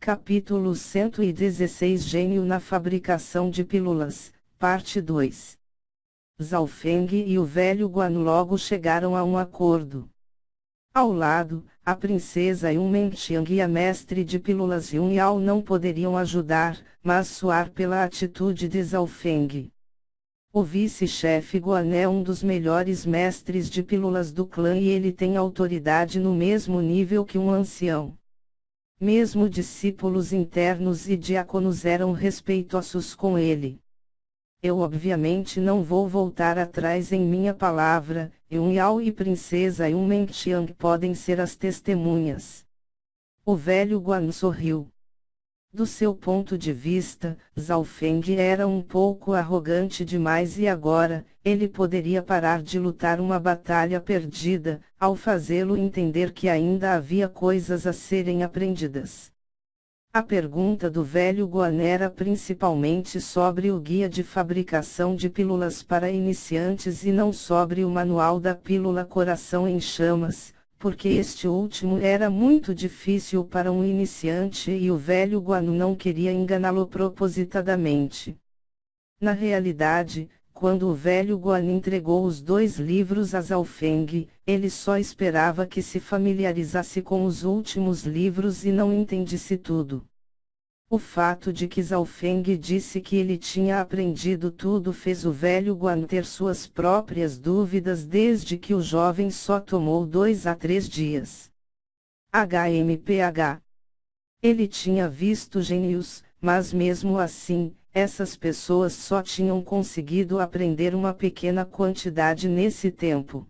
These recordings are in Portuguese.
Capítulo 116 Gênio na fabricação de pílulas, Parte 2. Zhao Feng e o velho Guan logo chegaram a um acordo. Ao lado, a princesa Yun Mengxiang e a mestre de pílulas Yun Yao não poderiam ajudar, mas suar pela atitude de Zhao Feng. O vice-chefe Guan é um dos melhores mestres de pílulas do clã e ele tem autoridade no mesmo nível que um ancião. Mesmo discípulos internos e diáconos eram respeitosos com ele. Eu obviamente não vou voltar atrás em minha palavra, Yun Yao e princesa Yun Mengxiang podem ser as testemunhas. O velho Guan sorriu. Do seu ponto de vista, Zhao Feng era um pouco arrogante demais e agora, ele poderia parar de lutar uma batalha perdida, ao fazê-lo entender que ainda havia coisas a serem aprendidas. A pergunta do velho Guan era principalmente sobre o guia de fabricação de pílulas para iniciantes e não sobre o manual da pílula Coração em Chamas, porque este último era muito difícil para um iniciante e o velho Guan não queria enganá-lo propositadamente. Na realidade, quando o velho Guan entregou os 2 livros a Zhao Feng, ele só esperava que se familiarizasse com os últimos livros e não entendesse tudo. O fato de que Zhao Feng disse que ele tinha aprendido tudo fez o velho Guan ter suas próprias dúvidas desde que o jovem só tomou 2 a 3 dias. HMPH. Ele tinha visto gênios, mas mesmo assim, essas pessoas só tinham conseguido aprender uma pequena quantidade nesse tempo.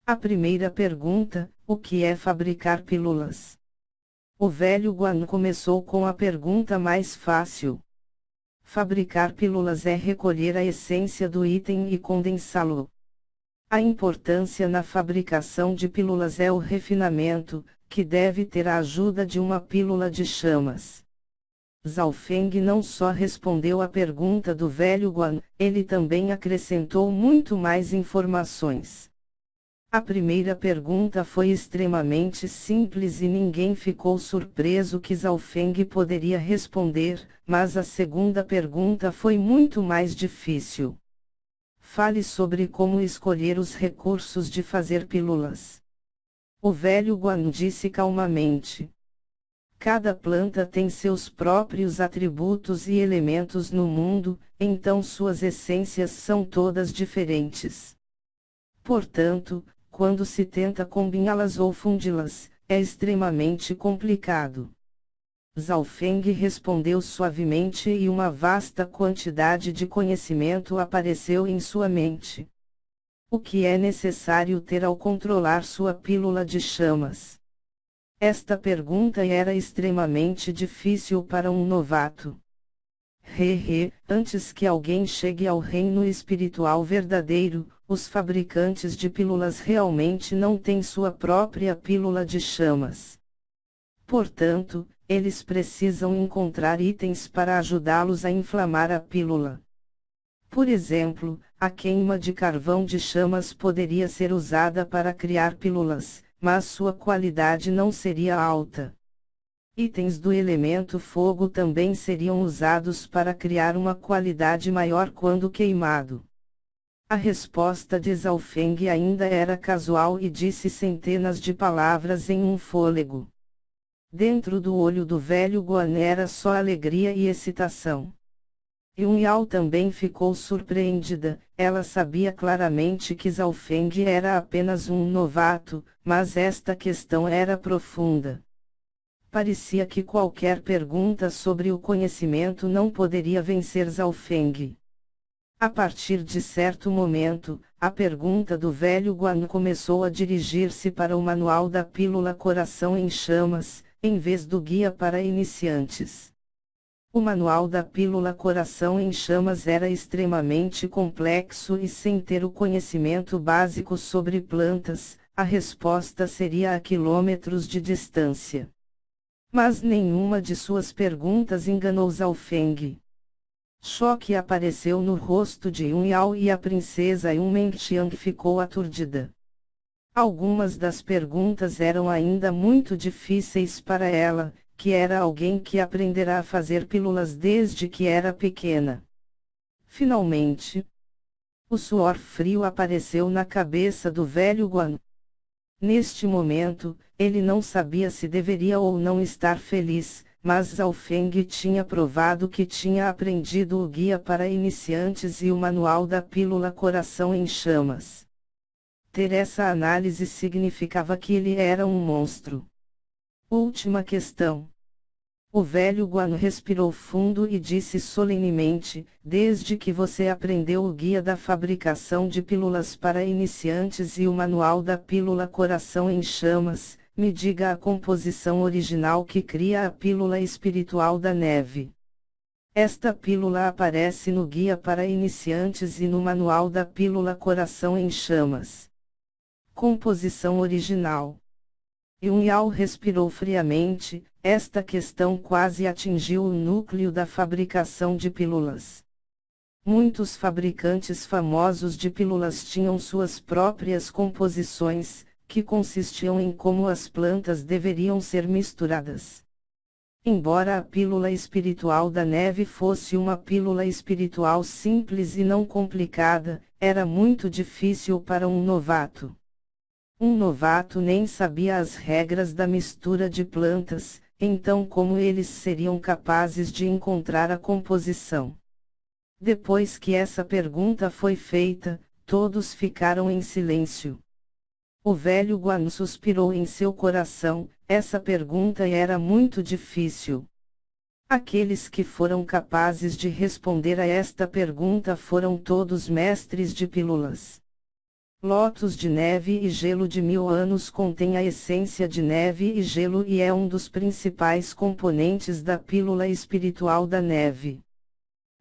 A primeira pergunta: o que é fabricar pílulas? O velho Guan começou com a pergunta mais fácil. Fabricar pílulas é recolher a essência do item e condensá-lo. A importância na fabricação de pílulas é o refinamento, que deve ter a ajuda de uma pílula de chamas. Zhao Feng não só respondeu à pergunta do velho Guan, ele também acrescentou muito mais informações. A primeira pergunta foi extremamente simples e ninguém ficou surpreso que Zhao Feng poderia responder, mas a segunda pergunta foi muito mais difícil. Fale sobre como escolher os recursos de fazer pílulas. O velho Guan disse calmamente. Cada planta tem seus próprios atributos e elementos no mundo, então suas essências são todas diferentes. Portanto, quando se tenta combiná-las ou fundi-las, é extremamente complicado. Zhao Feng respondeu suavemente e uma vasta quantidade de conhecimento apareceu em sua mente. O que é necessário ter ao controlar sua pílula de chamas? Esta pergunta era extremamente difícil para um novato. Antes que alguém chegue ao reino espiritual verdadeiro, os fabricantes de pílulas realmente não têm sua própria pílula de chamas. Portanto, eles precisam encontrar itens para ajudá-los a inflamar a pílula. Por exemplo, a queima de carvão de chamas poderia ser usada para criar pílulas, mas sua qualidade não seria alta. Itens do elemento fogo também seriam usados para criar uma qualidade maior quando queimado. A resposta de Zhao Feng ainda era casual e disse centenas de palavras em um fôlego. Dentro do olho do velho Guan era só alegria e excitação. Yun Yao também ficou surpreendida, ela sabia claramente que Zhao Feng era apenas um novato, mas esta questão era profunda. Parecia que qualquer pergunta sobre o conhecimento não poderia vencer Zhao Feng. A partir de certo momento, a pergunta do velho Guan começou a dirigir-se para o manual da pílula Coração em Chamas, em vez do guia para iniciantes. O manual da pílula Coração em Chamas era extremamente complexo e sem ter o conhecimento básico sobre plantas, a resposta seria a quilômetros de distância. Mas nenhuma de suas perguntas enganou Zhao Feng. Choque apareceu no rosto de Yun Yao e a princesa Yun Mengxiang ficou aturdida. Algumas das perguntas eram ainda muito difíceis para ela, que era alguém que aprendera a fazer pílulas desde que era pequena. Finalmente, o suor frio apareceu na cabeça do velho Guan. Neste momento, ele não sabia se deveria ou não estar feliz, mas Zhao Feng tinha provado que tinha aprendido o guia para iniciantes e o manual da pílula Coração em Chamas. Ter essa análise significava que ele era um monstro. Última questão. O velho Guan respirou fundo e disse solenemente: desde que você aprendeu o guia da fabricação de pílulas para iniciantes e o manual da pílula Coração em Chamas, me diga a composição original que cria a pílula espiritual da neve. Esta pílula aparece no guia para iniciantes e no manual da pílula Coração em Chamas. Composição original. Yun Yao respirou friamente. Esta questão quase atingiu o núcleo da fabricação de pílulas. Muitos fabricantes famosos de pílulas tinham suas próprias composições, que consistiam em como as plantas deveriam ser misturadas. Embora a pílula espiritual da neve fosse uma pílula espiritual simples e não complicada, era muito difícil para um novato. Um novato nem sabia as regras da mistura de plantas, então como eles seriam capazes de encontrar a composição? Depois que essa pergunta foi feita, todos ficaram em silêncio. O velho Guan suspirou em seu coração, essa pergunta era muito difícil. Aqueles que foram capazes de responder a esta pergunta foram todos mestres de pílulas. Lótus de neve e gelo de 1000 anos contém a essência de neve e gelo e é um dos principais componentes da pílula espiritual da neve.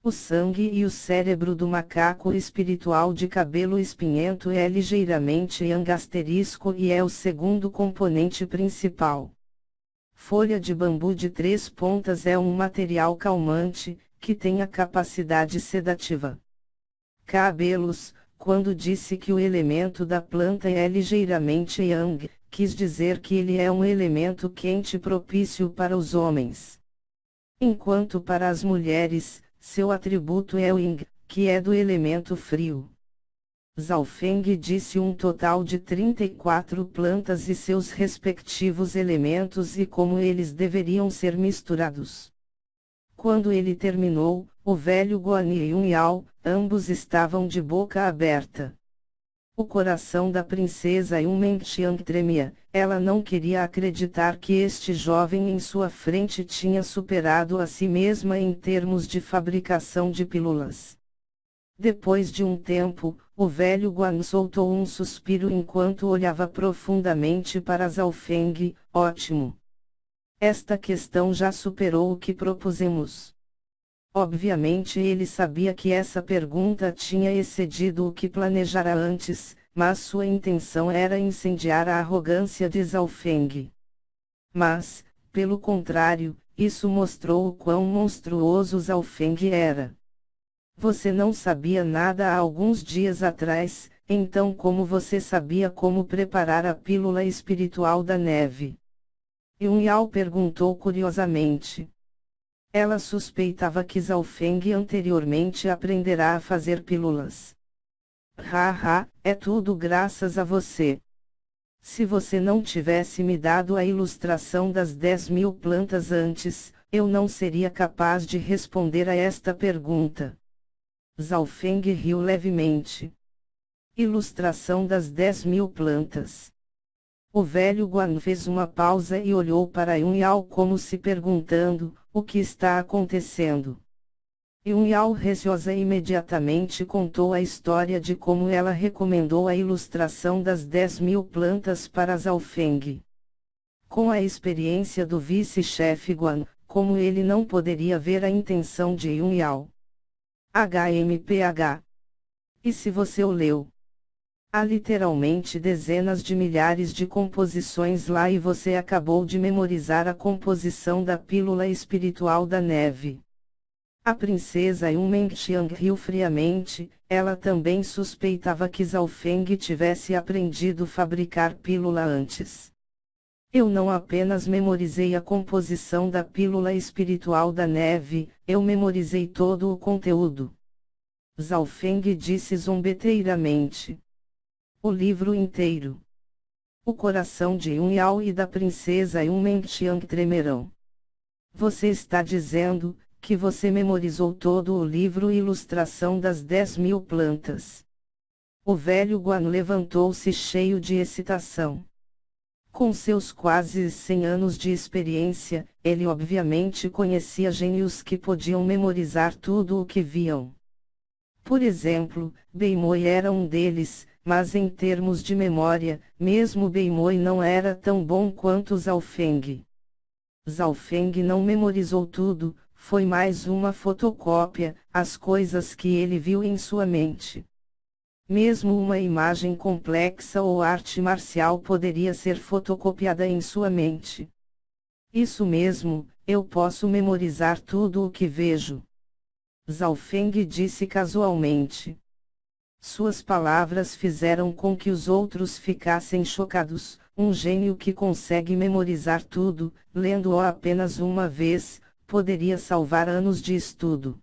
O sangue e o cérebro do macaco espiritual de cabelo espinhento é ligeiramente yang asterisco e é o segundo componente principal. Folha de bambu de 3 pontas é um material calmante, que tem a capacidade sedativa. Cabelos. Quando disse que o elemento da planta é ligeiramente yang, quis dizer que ele é um elemento quente propício para os homens. Enquanto para as mulheres, seu atributo é o yin, que é do elemento frio. Zhao Feng disse um total de 34 plantas e seus respectivos elementos e como eles deveriam ser misturados. Quando ele terminou, o velho Guan e Yun Yao, ambos estavam de boca aberta. O coração da princesa Yun Mengxiang tremia, ela não queria acreditar que este jovem em sua frente tinha superado a si mesma em termos de fabricação de pílulas. Depois de um tempo, o velho Guan soltou um suspiro enquanto olhava profundamente para Zhao Feng, ótimo. Esta questão já superou o que propusemos. Obviamente ele sabia que essa pergunta tinha excedido o que planejara antes, mas sua intenção era incendiar a arrogância de Zhao Feng. Mas, pelo contrário, isso mostrou o quão monstruoso Zhao Feng era. Você não sabia nada há alguns dias atrás, então como você sabia como preparar a pílula espiritual da neve? Yun Yao perguntou curiosamente. Ela suspeitava que Zhao Feng anteriormente aprenderá a fazer pílulas. Haha, é tudo graças a você. Se você não tivesse me dado a ilustração das 10.000 plantas antes, eu não seria capaz de responder a esta pergunta. Zhao Feng riu levemente. Ilustração das 10.000 plantas. O velho Guan fez uma pausa e olhou para Yun Yao como se perguntando, o que está acontecendo? Yun Yao receosa imediatamente contou a história de como ela recomendou a ilustração das 10.000 plantas para Zhao Feng. Com a experiência do vice-chefe Guan, como ele não poderia ver a intenção de Yun Yao. HMPH. E se você o leu? Há literalmente dezenas de milhares de composições lá e você acabou de memorizar a composição da pílula espiritual da neve. A princesa Yun Mengxiang riu friamente, ela também suspeitava que Zhao Feng tivesse aprendido a fabricar pílula antes. Eu não apenas memorizei a composição da pílula espiritual da neve, eu memorizei todo o conteúdo. Zhao Feng disse zombeteiramente. O livro inteiro. O coração de Yun Yao e da princesa Yun Mengxiang tremerão. Você está dizendo que você memorizou todo o livro e ilustração das 10.000 plantas. O velho Guan levantou-se cheio de excitação. Com seus quase 100 anos de experiência, ele obviamente conhecia gênios que podiam memorizar tudo o que viam. Por exemplo, Beimoi era um deles, mas em termos de memória, mesmo Beimoi não era tão bom quanto Zhao Feng. Zhao Feng não memorizou tudo, foi mais uma fotocópia, as coisas que ele viu em sua mente. Mesmo uma imagem complexa ou arte marcial poderia ser fotocopiada em sua mente. Isso mesmo, eu posso memorizar tudo o que vejo. Zhao Feng disse casualmente. Suas palavras fizeram com que os outros ficassem chocados. Um gênio que consegue memorizar tudo, lendo-o apenas uma vez, poderia salvar anos de estudo.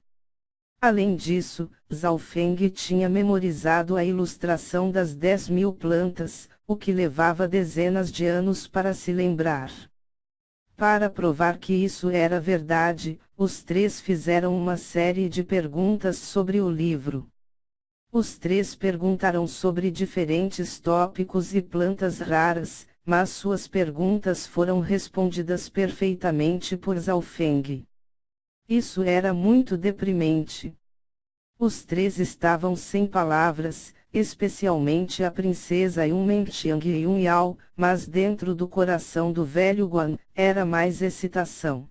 Além disso, Zhao Feng tinha memorizado a ilustração das 10.000 plantas, o que levava dezenas de anos para se lembrar. Para provar que isso era verdade, os três fizeram uma série de perguntas sobre o livro. Os três perguntaram sobre diferentes tópicos e plantas raras, mas suas perguntas foram respondidas perfeitamente por Zhao Feng. Isso era muito deprimente. Os três estavam sem palavras, especialmente a princesa Yun Mengxiang e Yun Yao, mas dentro do coração do velho Guan, era mais excitação.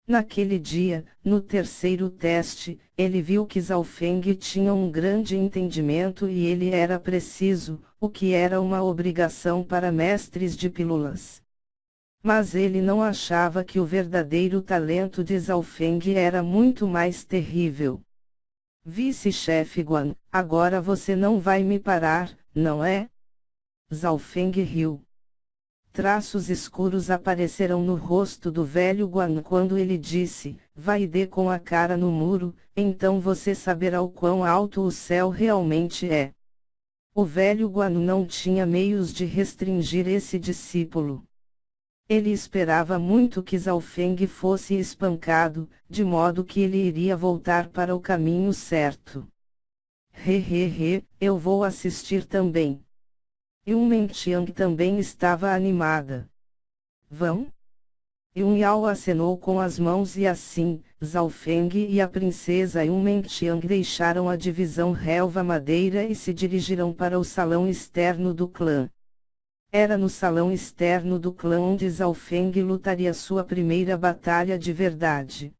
Naquele dia, no terceiro teste, ele viu que Zhao Feng tinha um grande entendimento e ele era preciso, o que era uma obrigação para mestres de pílulas. Mas ele não achava que o verdadeiro talento de Zhao Feng era muito mais terrível. Vice-chefe Guan, agora você não vai me parar, não é? Zhao Feng riu. Traços escuros apareceram no rosto do velho Guan quando ele disse, vai dê com a cara no muro, então você saberá o quão alto o céu realmente é. O velho Guan não tinha meios de restringir esse discípulo. Ele esperava muito que Zhao Feng fosse espancado, de modo que ele iria voltar para o caminho certo. Eu vou assistir também. Yun Mengxiang também estava animada. Vão? Yun Yao acenou com as mãos e assim, Zhao Feng e a princesa Yun Mengxiang deixaram a divisão relva madeira e se dirigiram para o salão externo do clã. Era no salão externo do clã onde Zhao Feng lutaria sua primeira batalha de verdade.